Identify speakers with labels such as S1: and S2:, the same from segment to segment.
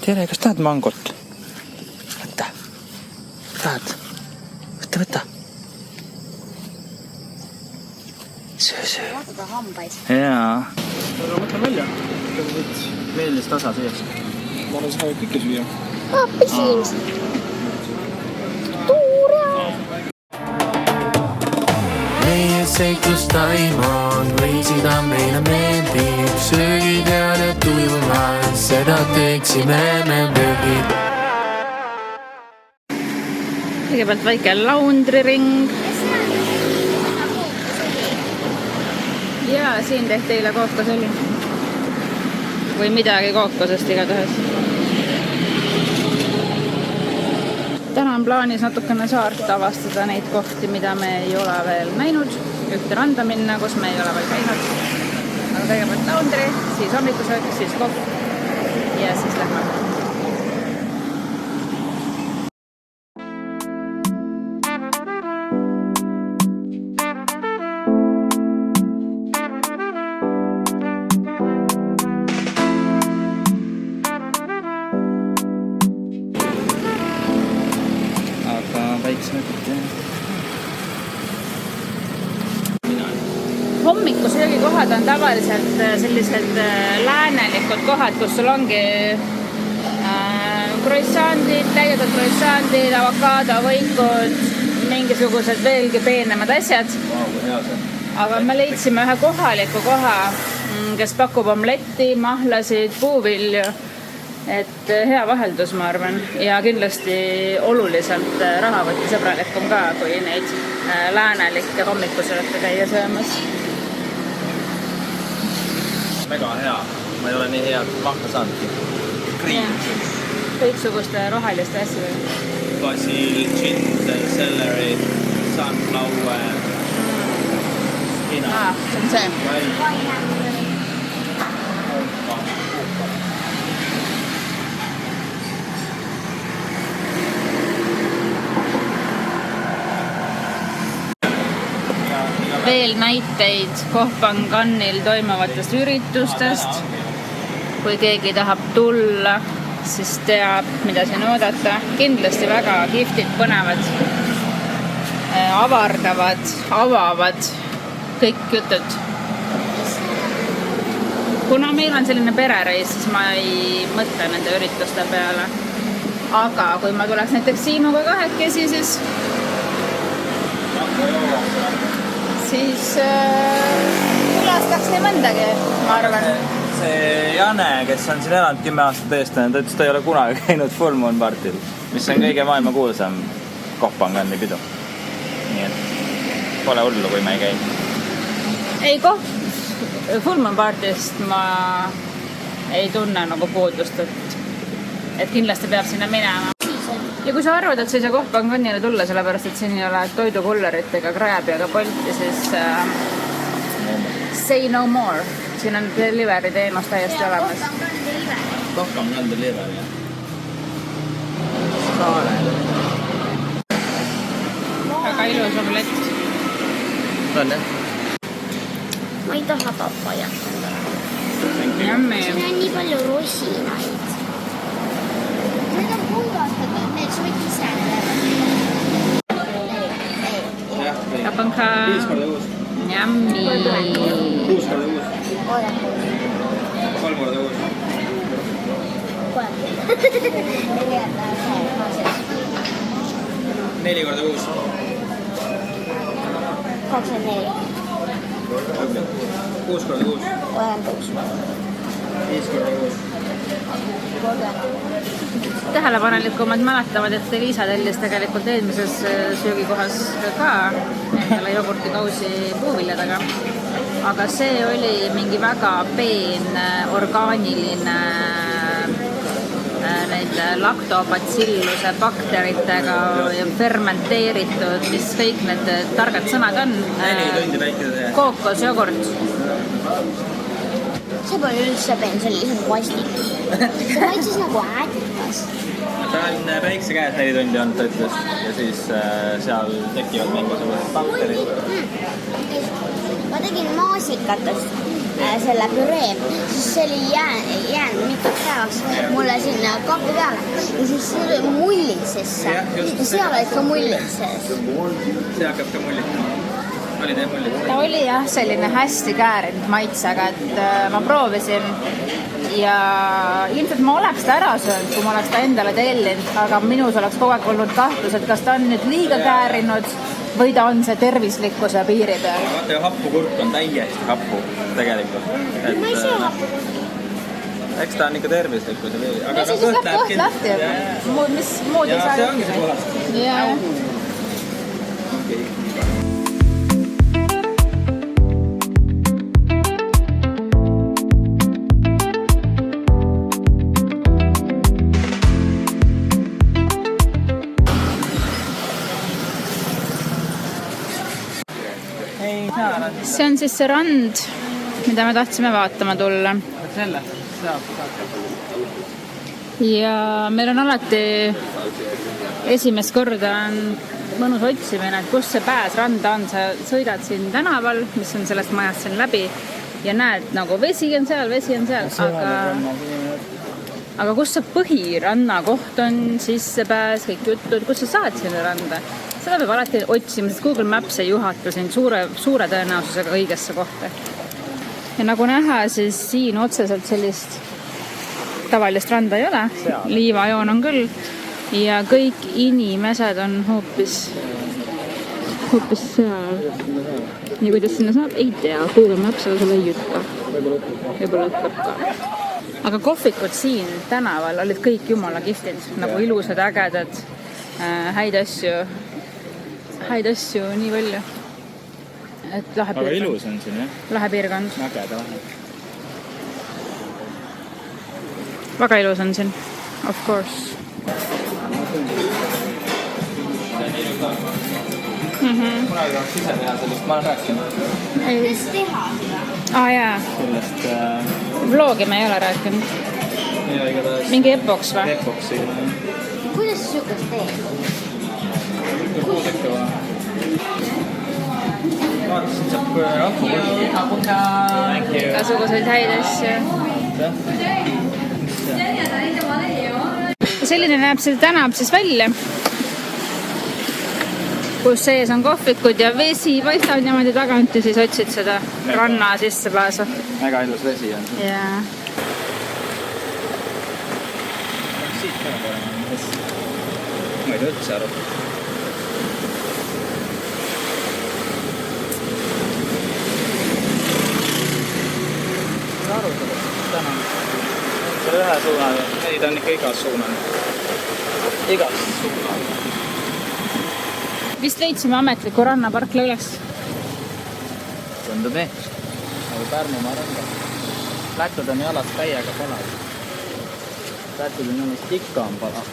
S1: Tere, kas tahad mangot? Võta. Tahad? Võta. Söö.
S2: Vaata hambaid.
S1: Jaa. Aga võta välja. Meeldis tasa sees. Ma olen seda kõike süüa.
S2: Apelsins. Tuura.
S3: Meie seiklustaim on võisida meile meeldib. Söögid ja need tujuvad, seda teeksime me möögid.
S4: Kõigepealt väike laundriring. Ja siin tehti eile kookosõli. Või midagi kookosest igatahes. Täna on plaanis natukene saart avastada neid kohti, mida me ei ole veel näinud. Ühte randa minna, kus me ei ole veel käinud. Aga kõigepealt laundri, siis hommikusöök, siis kohv ja siis lähme. Hommikusöögikohad on tavaliselt sellised läänelikud kohad, kus sul ongi croissantid, täidetud croissantid, avokaadovõikud, mingisugused veelgi peenemad asjad. Aga me leidsime ühe kohaliku koha, kes pakub omletti, mahlasid, puuvilju. Et hea vaheldus, ma arvan, ja kindlasti oluliselt rahavõtisõbralikum ka, kui neid läänelikke hommikusööke käia söömas.
S1: Mega hea. Ma ei ole nii head mahla saanudki.
S4: Kõiksuguste roheliste asju.
S1: Basil, ginger, celery, sunflower, spinach.
S4: See on see. Veel näiteid Koh-Phanganil toimuvatest üritustest. Kui keegi tahab tulla, siis teab, mida siin oodata. Kindlasti väga kihvtid, põnevad, avardavad, avavad kõik jutud. Kuna meil on selline perereis, siis ma ei mõtle nende ürituste peale. Aga kui ma tuleks näiteks Siinuga kahekesi, siis külastaks nii mõndagi, ma arvan.
S1: See Jane, kes on siin elanud 10 aastat eest, ta ütles, ta ei ole kunagi käinud Full Moon Partil, mis on kõige maailma kuulsam Koh-Phangani pidu. Nii et pole hullu, kui ma ei käi.
S4: Ei, Full Moon Partist ma ei tunne nagu puudust, et kindlasti peab sinna minema. Ja kui sa arvad, et sa ei saa Koh-Phanganile tulla, sellepärast, et siin ei ole toidukullerit ega Grab'i ega Bolti, siis say no more. Siin on delivery teenus täiesti olemas.
S1: Koh-Phangan delivery, jah. Saarel.
S4: Väga ilus omlett.
S1: On, jah?
S2: Ma ei taha papajat.
S4: Jammi.
S2: Siin on nii palju rosinaid. Need on pulgastatud, need soid ise.
S4: Kapanka.
S1: 5 korda uus.
S4: Jammi.
S1: 6 korda uus. 3 korda uus. 4 korda uus.
S2: 24.
S1: 6 korda uus.
S2: 36.
S1: 5 korda uus.
S4: Tähelepanelikumad mäletavad, et Liisa tellis tegelikult eelmises söögikohas ka endale jogurtikausi puuviljadega. Aga see oli mingi väga peen, orgaaniline neid laktobacilluse bakteritega ja fermenteeritud, mis kõik need targad sõnad on.
S1: 4 tundi väikese.
S4: Kookosjogurt.
S2: See pole üldse peen, see oli lihtsalt vastik. See maitses nagu äädikas.
S1: Ta on päikse käes 4 tundi olnud, ta ütles. Ja siis seal tekivad mingisugused bakterid.
S2: Ma tegin maasikatest selle püree, siis see oli jäänud mituks päevaks mulle sinna kapi peale ja siis see mullid sisse ja seal olid ka mullid sees.
S1: See hakkab ka mullitama. Oli teie mullid?
S4: Ta oli jah selline hästi käärinud maitsega, et ma proovisin ja ilmselt ma oleks ta ära söönud, kui ma oleks ta endale tellinud, aga minus oleks kogu aeg olnud kahtlus, et kas ta on nüüd liiga käärinud või ta on see tervislikkuse piiri peal.
S1: Vaata ju happukurk on täiesti happu tegelikult.
S2: Ma ei söö happu.
S1: Eks ta on ikka tervislikkuse piiri.
S4: Ja siis läheb kõht lahti, mis muud ei saa.
S1: Ja see ongi see kohast.
S4: Jaa. See on siis see rand, mida me tahtsime vaatama tulla.
S1: Selle saab.
S4: Ja meil on alati esimest korda on mõnus otsimine, et kus see pääsranda on. Sa sõidad siin tänaval, mis on sellest majast siin läbi ja näed nagu vesi on seal, aga kus see põhiranna koht on, sissepääs, kõik jutud, kus sa saad sinna randa? Seda peab alati otsima, sest Google Maps ei juhata sind suure tõenäosusega õigesse kohta. Ja nagu näha, siis siin otseselt sellist tavalist randa ei ole. Liivajoon on küll. Ja kõik inimesed on hoopis seal. Ja kuidas sinna saab? Ei tea. Google Maps aga sulle ei ütle. Võib-olla ütleb ka. Aga kohvikud siin tänaval olid kõik jumala kihvtinud. Nagu ilusad, ägedad, häid asju nii palju. Et lahe piirkond.
S1: Aga ilus on siin, jah?
S4: Lahe piirkond.
S1: Ägeda lahe.
S4: Väga ilus on siin, of course.
S1: Kunagi tahaks ise teha sellist, ma olen rääkinud.
S2: Kuidas teha seda?
S4: Jaa.
S1: Sellest
S4: Vlogi me ei ole rääkinud. Mingi epoks või?
S1: Epoksi.
S2: Kuidas sihukest teed?
S1: Puudekka või? Vaatasin, saab happukurki.
S4: Igasuguseid häid asju. Selline näeb see tänab siis välja, kus sees on kohvikud ja vesi paistavad niimoodi tagant ja siis otsid seda ranna sisse pääsu.
S1: Väga ilus vesi on.
S4: Jaa.
S1: Siit ka parem. Ma ei tea üldse aru. Tänan. See on ühe suunal. Ei, ta on ikka igas suunal. Igas suunal.
S4: Vist leidsime ametliku rannaparkla üles.
S1: Tundub nii. Aga Pärnumaa randa. Lätud on jalast täiega palad. Lätud on jalast ikka on palad.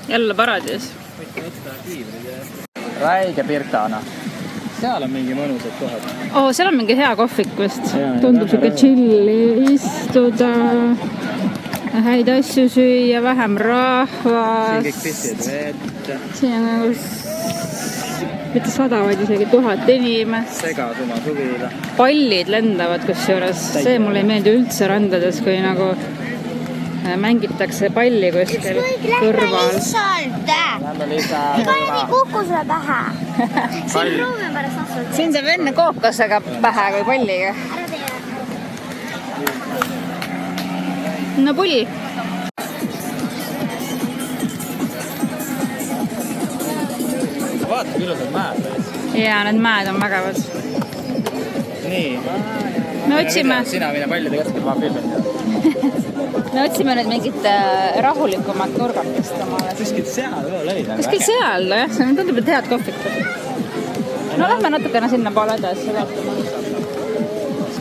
S4: Jälle paradiis.
S1: Räige Pirtana. Seal on mingi mõnusad kohad.
S4: Seal on mingi hea kohvik vist.
S1: Jaa,
S4: Tundub
S1: vähe
S4: siuke chilli istuda, häid asju süüa, vähem rahvas.
S1: Siin kõik pissid vett.
S4: Siin on nagu mitte 100, vaid isegi 1000 inimest.
S1: Segasuma suvila.
S4: Pallid lendavad kusjuures. See mulle ei meeldi üldse randades, kui nagu mängitakse palli kuskil kõrval.
S1: Lähme lihtsalt.
S2: Kalvi kuku sulle pähe. Siin proovime pärast asfalt.
S4: Siin saab enne kookosega pähe kui palliga.
S2: Ära tee.
S4: No pull.
S1: Vaata, ilusad mäed vees.
S4: Jaa, need mäed on vägevad.
S1: Nii.
S4: Me otsime.
S1: Sina mine pallide keskel, ma filmin.
S4: Me otsime nüüd mingit rahulikumat nurgakest omale.
S1: Kuskil seal leida.
S4: Kuskil seal, jah. See tundub, et head kohvikud. No lähme natukene sinna poole edasi.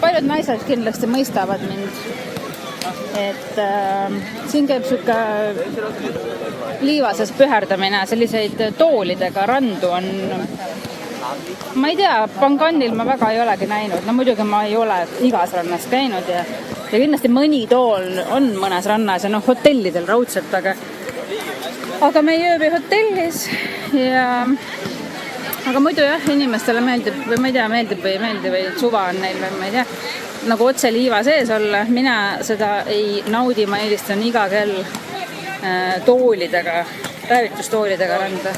S4: Paljud naised kindlasti mõistavad mind. Et siin käib siuke liivases püherdamine. Selliseid toolidega randu on... Ma ei tea, Panganil ma väga ei olegi näinud. No muidugi ma ei ole igas rannas käinud ja kindlasti mõni tool on mõnes rannas ja hotellidel raudselt, aga me ei ööbi hotellis ja aga muidu jah, inimestele meeldib või ma ei tea, meeldib või ei meeldi või suva on neil või ma ei tea, nagu otse liiva sees olla. Mina seda ei naudi, ma eelistan iga kell toolidega, päevitustoolidega randa.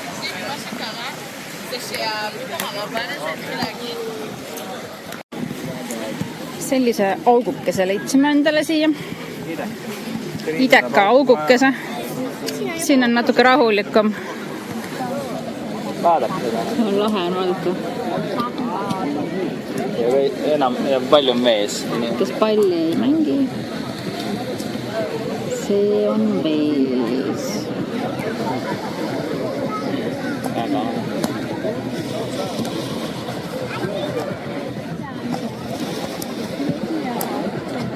S4: Sellise augukese leidsime endale siia. Ideka augukese. Siin on natuke rahulikum.
S1: Vaadake seda.
S4: On lahe on vaadata.
S1: Ja palju on mees.
S4: Kes palli ei mängi. See on mees.
S1: Väga.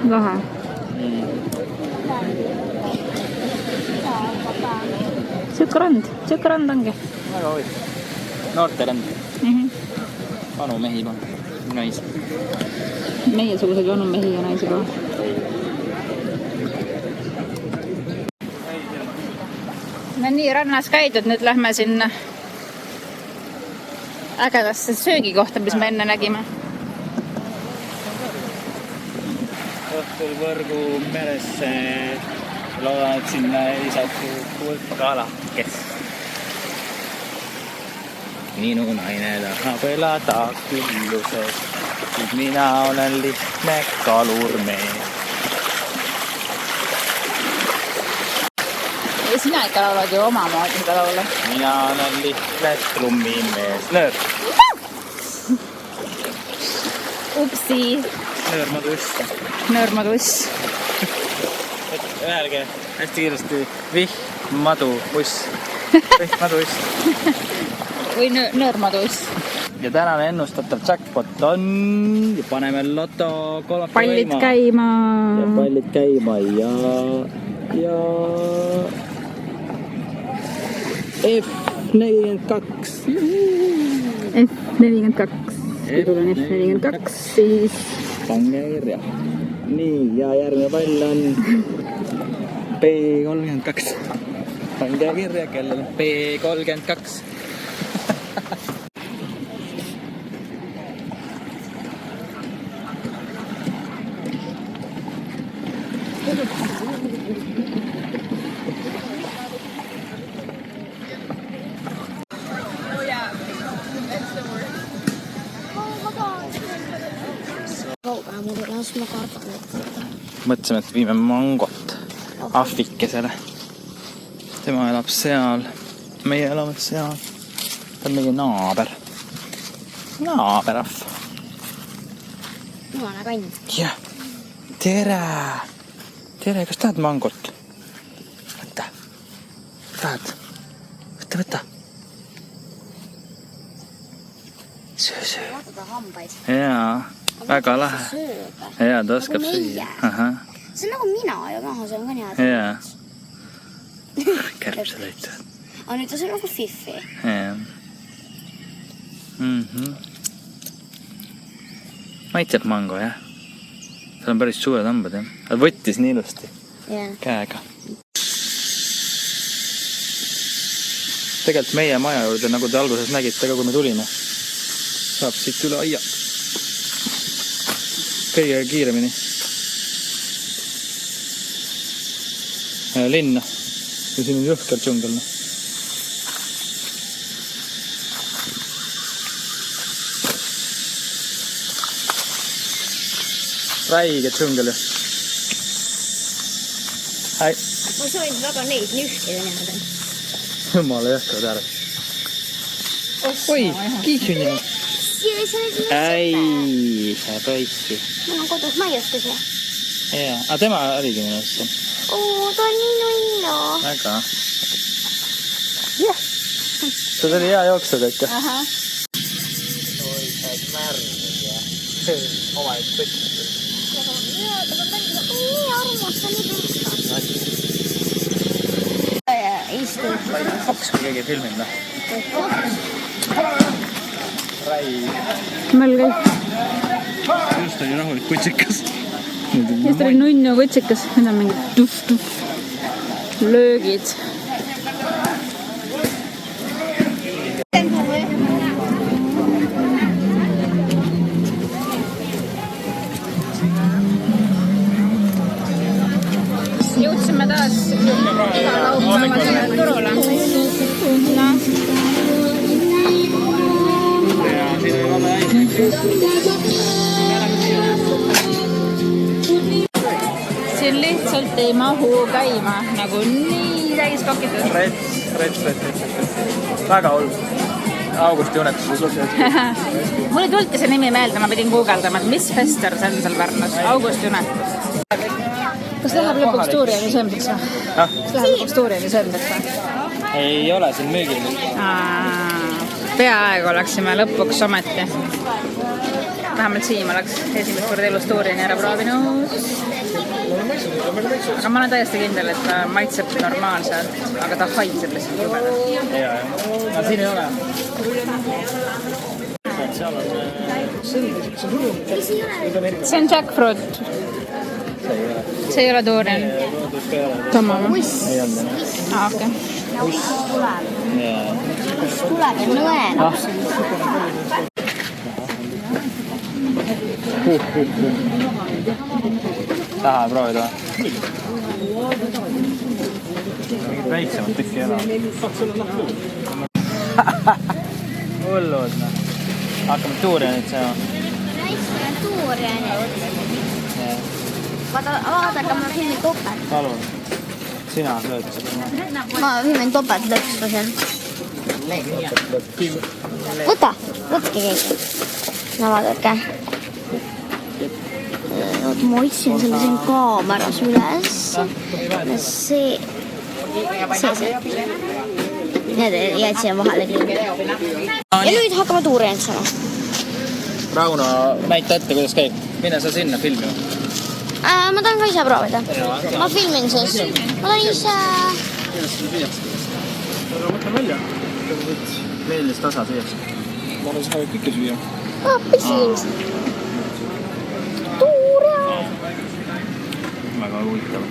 S4: Lahe. Siuke rand ongi.
S1: Väga huvitav. Noorte rand. Vanu mehi on. Naisi.
S4: Meiesugused vanu mehi ja naisi ka. Me nii rannas käidud, nüüd lähme sinna ägedasse söögikohta, mis me enne nägime.
S1: Õhtul Võrgu meresse. Loodan, et sinna ei saatu kulkalakes. Minu naine tahab elada külluses, kuid mina olen lihtne kalurmees.
S4: Ja sina ikka laulad ju omamoodi seda laula.
S1: Mina olen lihtne trummimees. Nöör.
S4: Upsi. Nöörmadu uss.
S1: Öelge hästi kiiresti vihmadu uss.
S4: Või nöörmadu uss.
S1: Ja tänane ennustatav jackpot on ja paneme loto
S4: Pallid käima.
S1: Ja pallid käima ja F42.
S4: F42. Idul on F42, siis
S1: pange kirja. Nii, ja järgmine pall on B32. Pange kirja, kellel on B32. Mõtlesime, et viime mangot ahvikesele. Tema elab seal. Meie elame seal. Ta on meie naaber. Naaberahv.
S2: Jumala kand.
S1: Jah. Tere. Tere, kas tahad mangot? Võta. Tahad? Võta. Söö.
S2: Vaata ta hambaid.
S1: Jaa. Väga lahe. Jaa, ta oskab süüa.
S2: See on nagu mina ja maha, see on ka nii hea.
S1: Jaa. Kärbse lõitavad.
S2: Aga nüüd ta on nagu Fifi.
S1: Jaa. Maitseb mango, jah. Seal on päris suured hambad, jah. Ta võttis nii ilusti käega. Tegelikult meie maja juurde, nagu te alguses nägite ka, kui me tulime, saab siit üle aia. Kõige kiiremini. Linna. Ja siin on jõhker džungel. Räige džungel. Hai.
S2: Ma soovin väga neid nühtida niimoodi.
S1: Jumala jõhkad ära. Oi, kiiksünni. Ei, see poissi.
S2: Mul on kodus, ma ei oska see.
S1: Jaa, aga tema oligi minu ossa.
S2: Ta on nii nunno.
S1: Väga. Jah. See oli hea jooksud ikka.
S4: Aha.
S1: Oi, sa oled märnud ja oma et võtsid.
S2: Jaa, ta on nii armas, ta on nii tõsta. Istu.
S1: Foks, kui keegi filmib, noh. Rai.
S4: Meil käib.
S1: Just oli rahulik kutsikas.
S4: Just oli nunnu kutsikas. Nüüd on mingid tuff. Löögid. jõudsime taas iga laupäevasele turule. No. Siin lihtsalt ei mahu käima, nagu nii täis pakitud.
S1: Rets. Väga hull. Augusti unetus.
S4: Mul ei tulnud see nimi meelde, ma pidin guugeldama, et mis fester see on seal Pärnus. Augusti unetus. Kas läheb lõpuks tuuriani söömiseks või? Kas läheb lõpuks tuuriani söömiseks või?
S1: Ei ole siin müügil.
S4: Peaaegu oleksime lõpuks ometi. Vähemalt Siim oleks esimest korda elus tuuriani ära proovinud. Aga ma olen täiesti kindel, et ta maitseb normaalselt, aga ta haitseb lihtsalt jubedalt.
S1: Aga siin ei ole.
S4: See on jackfruit. See ei ole tuurian. Tomma või? Okei.
S2: Tuleb ja nõenab.
S1: Taha proovida. Mingid väiksemad tükki ei ole. Hullud. Hakkame tuurianit saama.
S2: Väiksime tuurianit. Vaata, ma filmin topelt.
S1: Palun. Sina lööd seda.
S2: Ma filmin topelt lõksusin. Võta, võtke keegi. No vaadake. Ma otsin selle siin kaameras üles. See. Need jätsin vahele kinni. Ja nüüd hakkame tuurianit saama.
S1: Rauno, näita ette, kuidas käib. Mine sa sinna filmima.
S2: Ma tahan ka ise proovida. Ma filmin siis. Ma tahan ise...
S1: Võtame välja. Meeldis tasa sees. Ma olen seda kõike süüa.
S2: Apelsiin. Tuurian.
S1: Väga huvitav.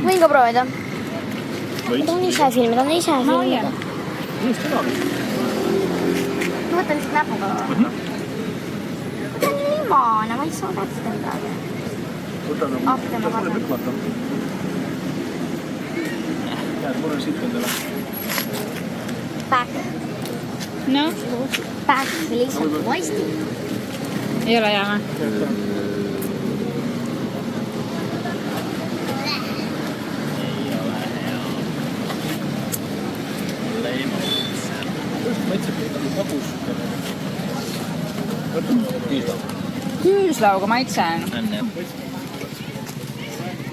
S2: Võin ka proovida. Ma tahan ise filmida. Ma võtan lihtsalt näpuga. Võtan limane, ma ei saa täpselt midagi. Appi ma vaatan.
S1: Mul on siit endale.
S2: Back.
S4: No,
S2: Back lihtsalt moisti.
S4: ei ole hea või? Küüslauga maitse on.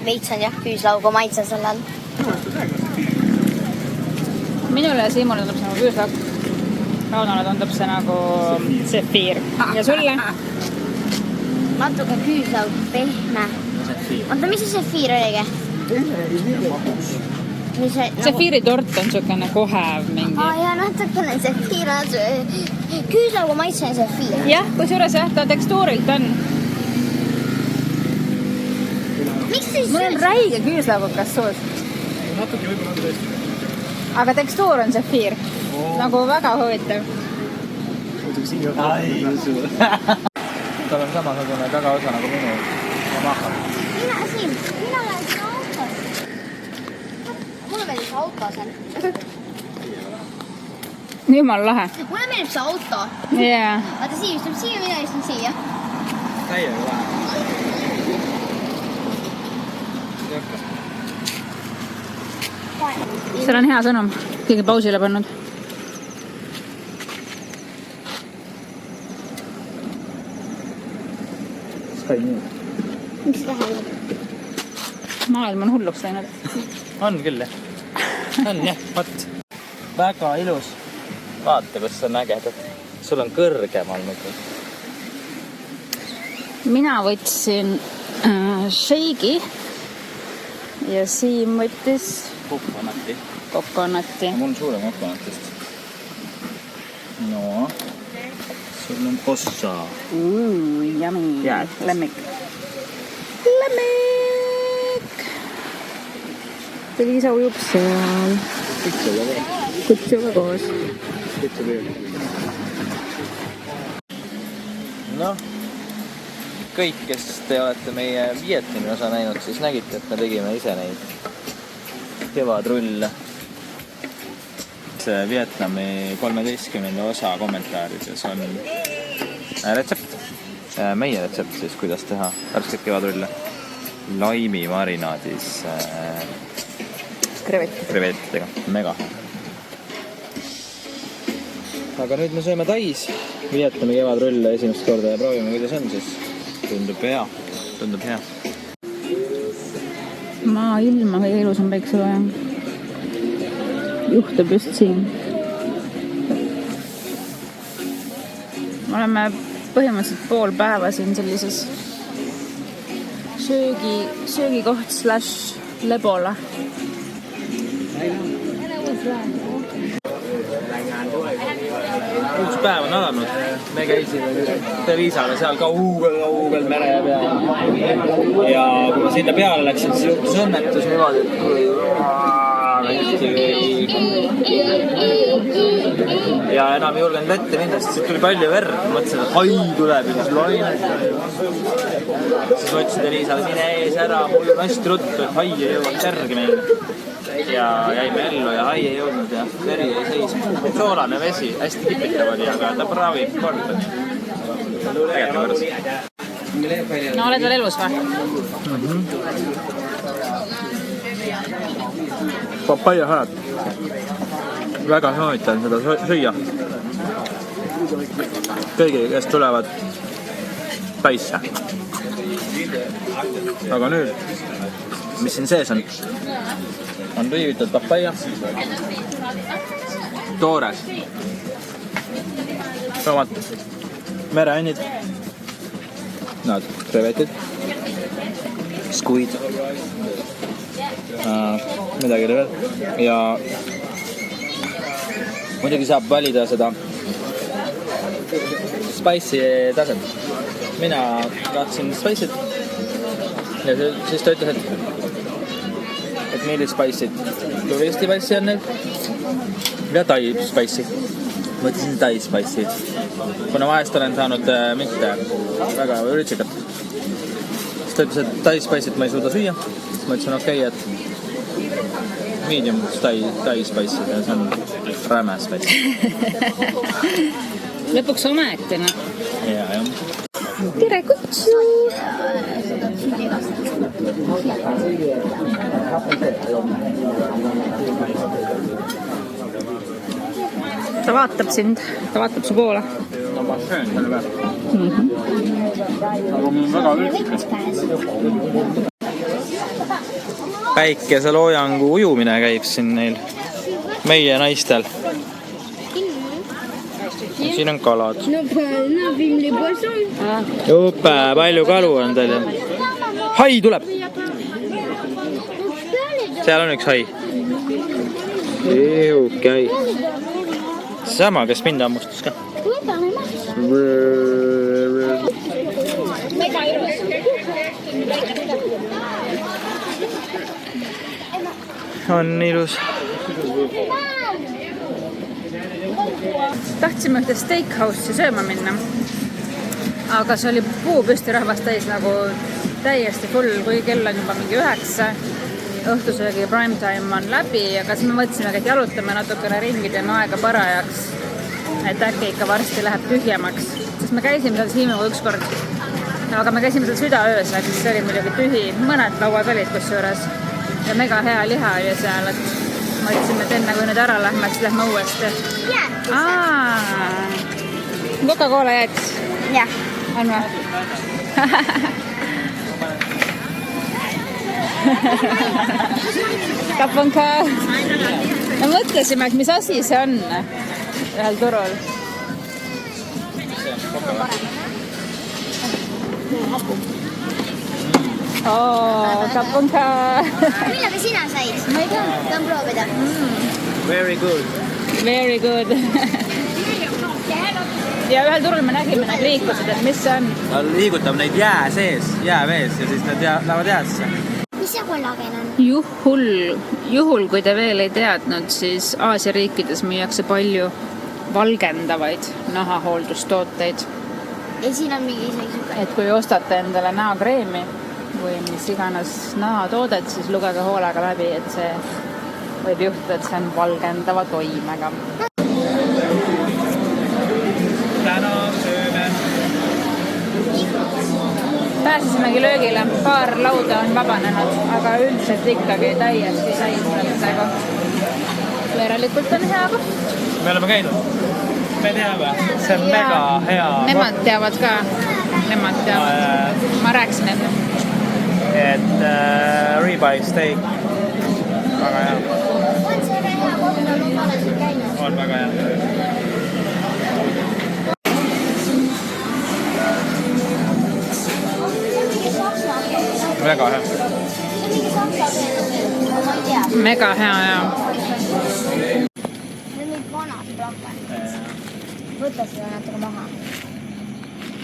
S2: Veits on jah küüslauga maitse sellel.
S4: Minule ja Siimule tundub see nagu küüslauk. Raunole tundub see nagu sefiir. Ja sulle?
S2: Natuke küüslauk, pehme. Oota, mis see sefiir oligi?
S4: Sefiiritort on niisugune kohev mingi.
S2: Ja natukene sefiir on. Küüslauga maitse on sefiir.
S4: Jah, kusjuures jah, ta tekstuurilt on.
S2: Miks siis?
S4: Mul on räige küüslaugukas suus.
S1: Natuke võib-olla on tõesti.
S4: Aga tekstuur on sefiir. Nagu väga huvitav.
S1: Tal on samasugune tagaosa nagu minu.
S2: Mina olen siin autos. Mulle meeldib see auto seal.
S4: Jumal lahe.
S2: Mulle meeldib see auto.
S4: Yeah.
S2: Vaata, Siim istub siia, mina istun siia.
S1: Täiega lahe.
S4: Seal on hea sõnum. Keegi pausile pannud.
S1: Sky News.
S2: Mis see tähendab?
S4: Maailm on hulluks läinud.
S1: On küll jah. On jah, vaat. Väga ilus. Vaata, kus on ägedad. Sul on kõrgemal mõte.
S4: Mina võtsin shake'i ja Siim võttis kokonati.
S1: Mul on suurem kokonatist. No. Sul on ossa.
S4: Yummy.
S1: Jääd.
S4: Lemmik. Liisa ujub seal. Kutsuga koos.
S1: No. Kõik, kes te olete meie Vietnami osa näinud, siis nägite, et me tegime ise neid kevadrulle. See Vietnami 13. osa kommentaarides on retsept. Meie retsept siis, kuidas teha värsket kevadrulle. Laimi marinaadis krevettidega. Mega hea. Aga nüüd me sööme Tais Vietnami kevadrulle esimest korda ja proovime, kuidas on siis. Tundub hea.
S4: Maailma kõige ilusam päikselooja. Juhtub just siin. Me oleme põhimõtteliselt pool päeva siin sellises söögikoht / lebola.
S1: Uus päev on alanud. Me käisime Liisale seal kaugel mere peal. Ja kui ma sinna peale läksin, siis juhtus õnnetus niimoodi, ja enam ei julgenud vette minna, sest siit tuli palju verd. Mõtlesin, et hai tuleb ja siis lainet. Siis mõtlesin Liisale, mine ees ära, mul on hästi ruttu, et hai ei jõuaks järgi meile. Ja jäime ellu ja hai ei jõudnud ja veri ei seisnud. Soolane vesi, hästi kipitav oli, aga ta pravib korda. Tegelikult võrras.
S4: No oled veel elus või?
S1: Papaiasalat. Väga soovitan seda süüa. Kõigi, kes tulevad Taisse. Aga nüüd, mis siin sees on? On riivitud papaia. Toores. Tomat. Mereannid. Nad krevetid. Skuid. Midagi veel. Ja muidugi saab valida seda spicy taset. Mina tahtsin spicy't. Ja siis ta ütles, et millist spicy't. Turisti spicy on nüüd. Ja Thai spicy. Mõtlesin Thai spicy. Kuna vahest olen saanud mitte väga ürtsikat. Siis ta ütles, et Thai spicy't ma ei suuda süüa. Mõtlesin okei, et medium Thai spicy ja see on räme spicy.
S4: Lõpuks ometi, noh.
S1: Jah.
S4: Tere kutsu! Ta vaatab sind, ta vaatab su poole.
S1: No ma söön selle peal. Aga mul on väga ürtsikas. Päikeseloojangu ujumine käib siin neil, meie naistel. Siin on kalad. Juppe, palju kalu on teil. Hai tuleb. Seal on üks hai. Okei. Sama, kes mind ammustas ka. On ilus.
S4: Tahtsime ühte steakhouse'i sööma minna, aga see oli puupüsti rahvast täis nagu täiesti full, kui kell on juba mingi 9. Õhtusöögi prime time on läbi, aga siis me mõtlesime, et jalutame natukene ringi, teeme aega parajaks, et äkki ikka varsti läheb tühjemaks. Sest me käisime seal Siimuga ükskord, aga me käisime seal südaöösel, siis see oli muidugi tühi, mõned lauad olid kusjuures ja mega hea liha oli seal, et mõtlesime, et enne kui nüüd ära lähme, siis lähme uuesti. Coca-Cola jäätis?
S2: Jah.
S4: On või? Kaponka. Me mõtlesime, et mis asi see on ühel turul. Kaponka.
S2: Millega sina said?
S4: Ma ei tea.
S2: Tahan proovida.
S1: Very good.
S4: Very good. Ja ühel turul me nägime need liikusid, et mis see on.
S1: Ta liigutab neid jää sees, jäävees ja siis nad lähevad jäässe.
S2: Mis see kollagen on?
S4: Juhul, kui te veel ei teadnud, siis Aasia riikides müüakse palju valgendavaid nahahooldustooteid.
S2: ja siin on mingi isegi siuke.
S4: et kui ostate endale näokreemi või mis iganes näotoodet, siis lugege hoolega läbi, et see võib juhtuda, et see on valgendava toimega.
S1: Täna sööme.
S4: Pääsesimegi löögile, paar lauda on vabanenud, aga üldiselt ikkagi täiesti täismõttega. Järelikult on hea koht.
S1: Me oleme käinud. Me teame, see on mega hea.
S4: Nemad teavad ka. Nemad teavad. Ma rääkisin enne.
S1: Et ribeye steak. Väga hea.
S2: On see hea koht, ma olen siin käinud.
S1: On väga hea. Väga hea.
S2: See on mingi saksa keeles, ma ei tea.
S4: Mega hea, jaa.
S2: Need on mingid vanad plakatid. Võta seda natuke maha.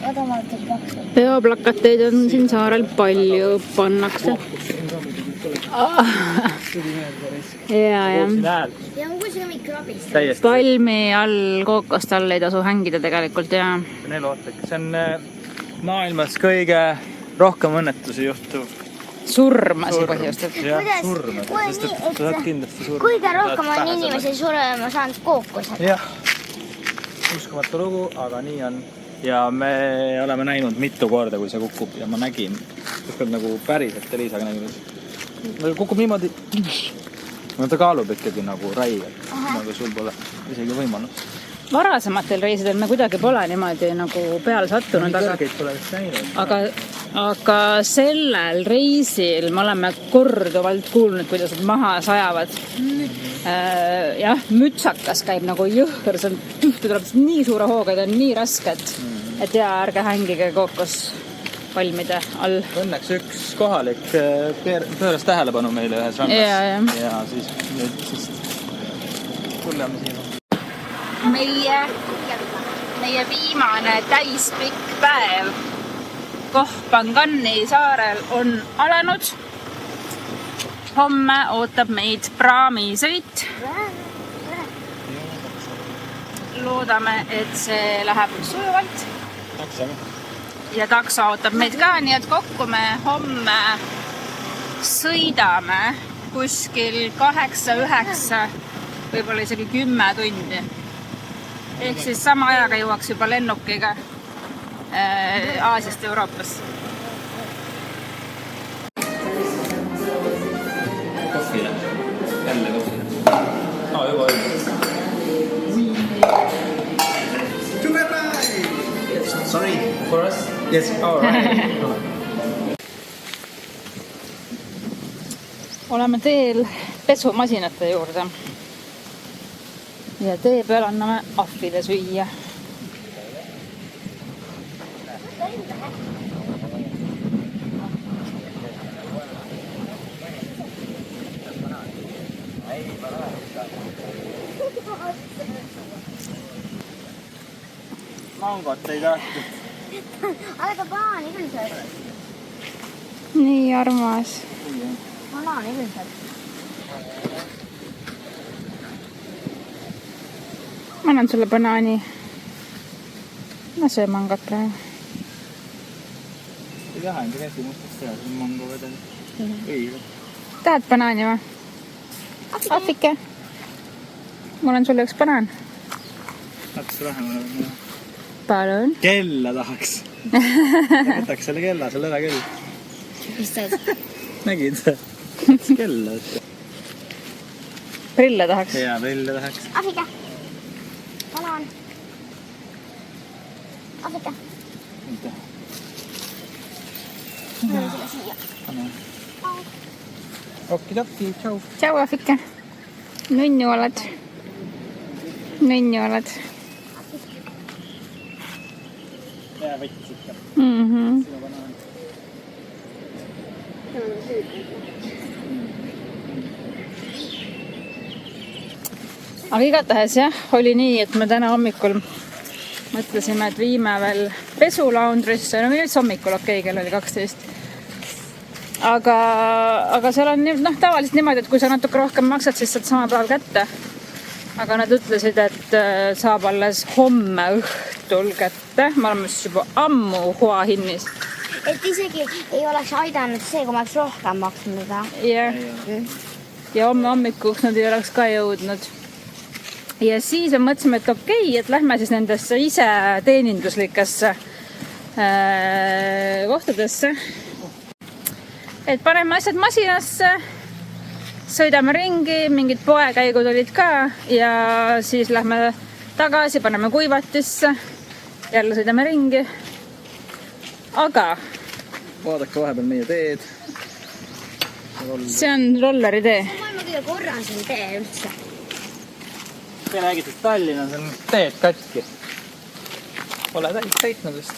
S2: Võta ma võtta plakatid.
S4: Peoplakateid on siin saarel palju, pannakse. Ja.
S2: Ja ma kuulsin mingi krabist.
S1: Täiesti.
S4: Palmi all, kookost all ei tasu hängida tegelikult, jaa.
S1: See on eluohtlik. See on maailmas kõige rohkem õnnetusi juhtuv.
S4: Surmasi põhjustab.
S1: Jah,
S2: Kuidas?
S1: surma.
S2: Kui
S1: Sest et
S2: nii,
S1: sa
S2: et
S1: saad kindlasti surma.
S2: Kuiga rohkem on inimesi surema saanud kookosed.
S1: Jah. Uskumatu lugu, aga nii on. Ja me oleme näinud mitu korda, kui see kukub. Ja ma nägin, nagu päriselt Eliisaga nägin. Kukub niimoodi. No ta kaalub ikkagi nagu räigelt. Nagu sul pole isegi võimalust.
S4: Varasematel reisidel me kuidagi pole niimoodi nagu peale sattunud,
S1: Kõrgeid pole vist näinud.
S4: aga sellel reisil me oleme korduvalt kuulnud, kuidas nad maha sajavad. Jah, mütsakas käib nagu jõhker, see on tühtu, tuleb nii suure hooga, ta on nii raske, et jaa, ärge hängige kookospalmide all.
S1: Õnneks üks kohalik pööras tähelepanu meile ühes rannas. Ja siis tuleme siin.
S4: Meie viimane täispikk päev Koh-Phangan'i saarel on alanud. Homme ootab meid praamisõit. Loodame, et see läheb sujuvalt. Ja takso ootab meid ka, nii et kokku me homme sõidame kuskil 8-9, võib-olla isegi 10 tundi. Ehk siis sama ajaga jõuaks juba lennukiga Aasiast Euroopasse.
S1: Kohvile. Jälle kohvile. Juba.
S5: To my right! Sorry.
S1: For us?
S5: Yes.
S1: All right.
S4: Oleme teel pesumasinate juurde. Ja tee peal anname ahvile süüa.
S1: Mangot ei tahti.
S2: Aga banaani küll sööd.
S4: Nii armas.
S2: Banaani küll sööd.
S4: Ma annan sulle banaani. Ma söö mangot praegu.
S1: Ei taha enda käsi mustast teha, see on mango vedel. Õige.
S4: Tahad banaani või? Ahvike. Mul on sulle üks banaan.
S1: Natuke vähem olema.
S4: Palun.
S1: Kella tahaks. Võtaks selle kella, seal ära küll.
S2: Mis teed?
S1: Nägid? Kella.
S4: Prille tahaks.
S1: Hea prille tahaks.
S2: Ahvike. Banaan. Ahvike.
S1: Mitte.
S2: Ma olen selle siia.
S1: Okki-dokki, tšau.
S4: Tšau, Ahvike. Nunnu oled. Nunnu oled.
S1: Hea võttis ikka. Sinu banaan.
S4: Aga igatahes jah, oli nii, et me täna hommikul mõtlesime, et viime veel pesulaundrisse. No nüüd hommikul, okei, kell oli 12. Aga seal on tavaliselt niimoodi, et kui sa natuke rohkem maksad, siis saad sama päev kätte. Aga nad ütlesid, et saab alles homme õhtul õhtul kätte, me oleme siis juba ammu Hua Hinnis.
S2: Et isegi ei oleks aidanud see, kui ma oleks rohkem maksnud.
S4: Ja homme hommikuks nad ei oleks ka jõudnud. Ja siis me mõtlesime, et okei, et lähme siis nendesse ise teeninduslikesse kohtadesse. Et paneme asjad masinasse, sõidame ringi, mingid poekäigud olid ka ja siis lähme tagasi, paneme kuivatisse, jälle sõidame ringi. Aga
S1: vaadake vahepeal meie teed.
S4: See on rolleri tee.
S2: Maailma kõige korrasem tee üldse.
S1: Te räägite, et Tallinnas on teed katki. Pole sõitnud vist.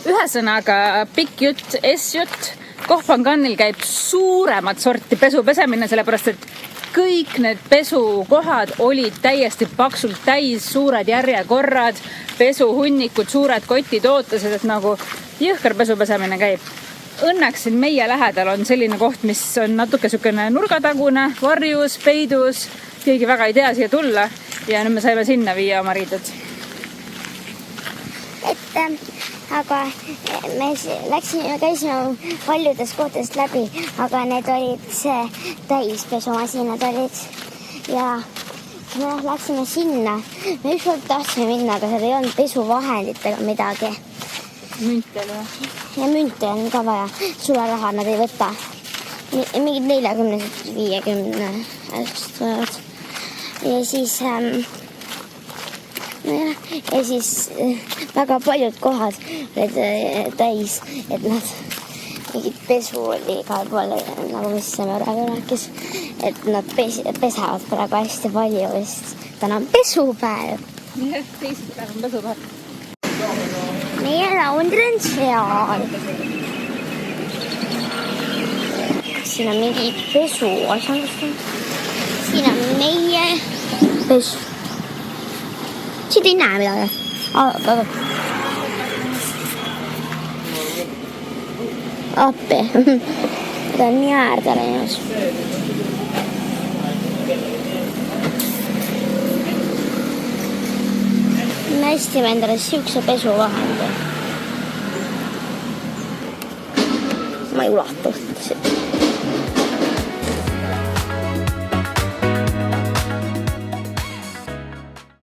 S4: Ühesõnaga pikk jutt, S-jutt. Koh-Phanganil käib suuremat sorti pesu pesemine, sellepärast et kõik need pesukohad olid täiesti paksult täis, suured järjekorrad, pesuhunnikud, suured kotid ootasid, et nagu jõhker pesu pesemine käib. Õnneks siin meie lähedal on selline koht, mis on natuke sükene nurgatagune, varjus, peidus, keegi väga ei tea siia tulla ja nüüd me saime sinna viia oma riided.
S2: Aga me käisime paljudes kohtadest läbi, aga need olid täispesumasinad olid ja me läksime sinna. Me ükskord tahtsime minna, aga seal ei olnud pesuvahenditega midagi.
S4: Müntel või?
S2: Ja münte on ka vaja. Sularaha nad ei võta. Mingid 40-50 võivad. Ja siis väga paljud kohad olid täis, et nad mingid pesu oli igal pool, nagu mis see Mööraga rääkis, et nad pesavad praegu hästi palju, sest täna on pesupäev.
S4: Teisipäev on pesupäev.
S2: Meie laundri on seal. Siin on mingi pesu asjandus. Siin on meie pesu. Siit ei näe midagi. Appi. Ta on nii äärde läinud. Me hästime endale siukse pesuvahendi. Ma ei ulatu.